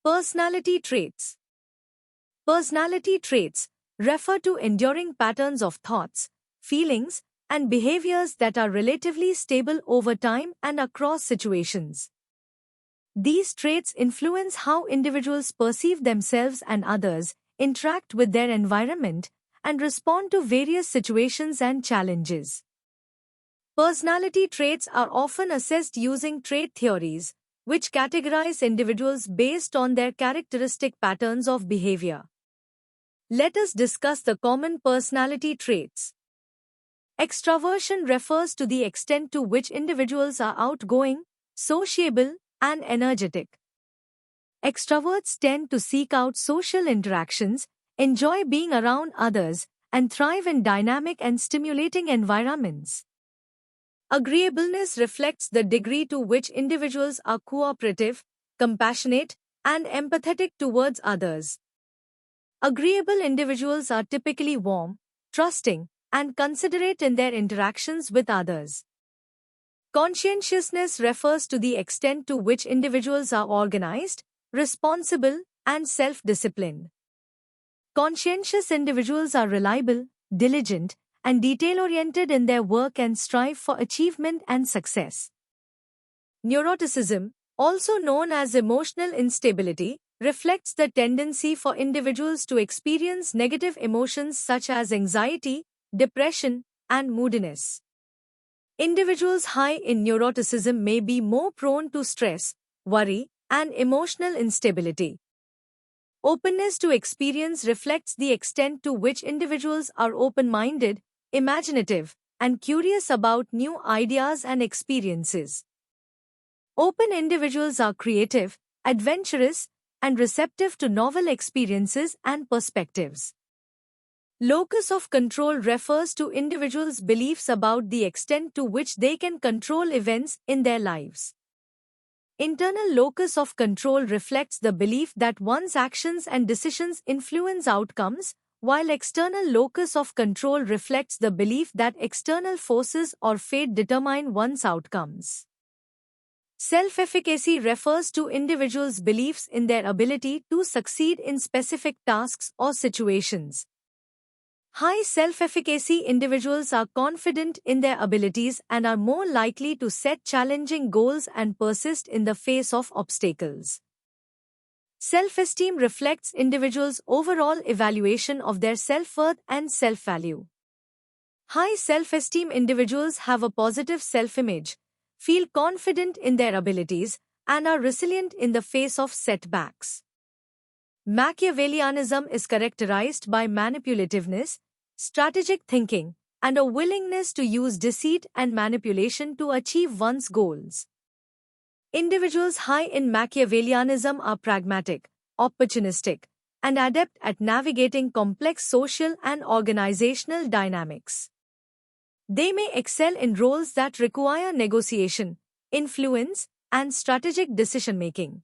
Personality traits. Personality traits refer to enduring patterns of thoughts, feelings, and behaviors that are relatively stable over time and across situations. These traits influence how individuals perceive themselves and others, interact with their environment, and respond to various situations and challenges. Personality traits are often assessed using trait theories, which categorize individuals based on their characteristic patterns of behavior. Let us discuss the common personality traits. Extraversion refers to the extent to which individuals are outgoing, sociable, and energetic. Extroverts tend to seek out social interactions, enjoy being around others, and thrive in dynamic and stimulating environments. Agreeableness reflects the degree to which individuals are cooperative, compassionate, and empathetic towards others. Agreeable individuals are typically warm, trusting, and considerate in their interactions with others. Conscientiousness refers to the extent to which individuals are organized, responsible, and self-disciplined. Conscientious individuals are reliable, diligent, and detail-oriented in their work and strive for achievement and success. Neuroticism, also known as emotional instability, reflects the tendency for individuals to experience negative emotions such as anxiety, depression, and moodiness. Individuals high in neuroticism may be more prone to stress, worry, and emotional instability. Openness to experience reflects the extent to which individuals are open-minded, imaginative, and curious about new ideas and experiences. Open individuals are creative, adventurous, and receptive to novel experiences and perspectives. Locus of control refers to individuals' beliefs about the extent to which they can control events in their lives. Internal locus of control reflects the belief that one's actions and decisions influence outcomes, while external locus of control reflects the belief that external forces or fate determine one's outcomes. Self-efficacy refers to individuals' beliefs in their ability to succeed in specific tasks or situations. High self-efficacy individuals are confident in their abilities and are more likely to set challenging goals and persist in the face of obstacles. Self-esteem reflects individuals' overall evaluation of their self-worth and self-value. High self-esteem individuals have a positive self-image, feel confident in their abilities, and are resilient in the face of setbacks. Machiavellianism is characterized by manipulativeness, strategic thinking, and a willingness to use deceit and manipulation to achieve one's goals. Individuals high in Machiavellianism are pragmatic, opportunistic, and adept at navigating complex social and organizational dynamics. They may excel in roles that require negotiation, influence, and strategic decision-making.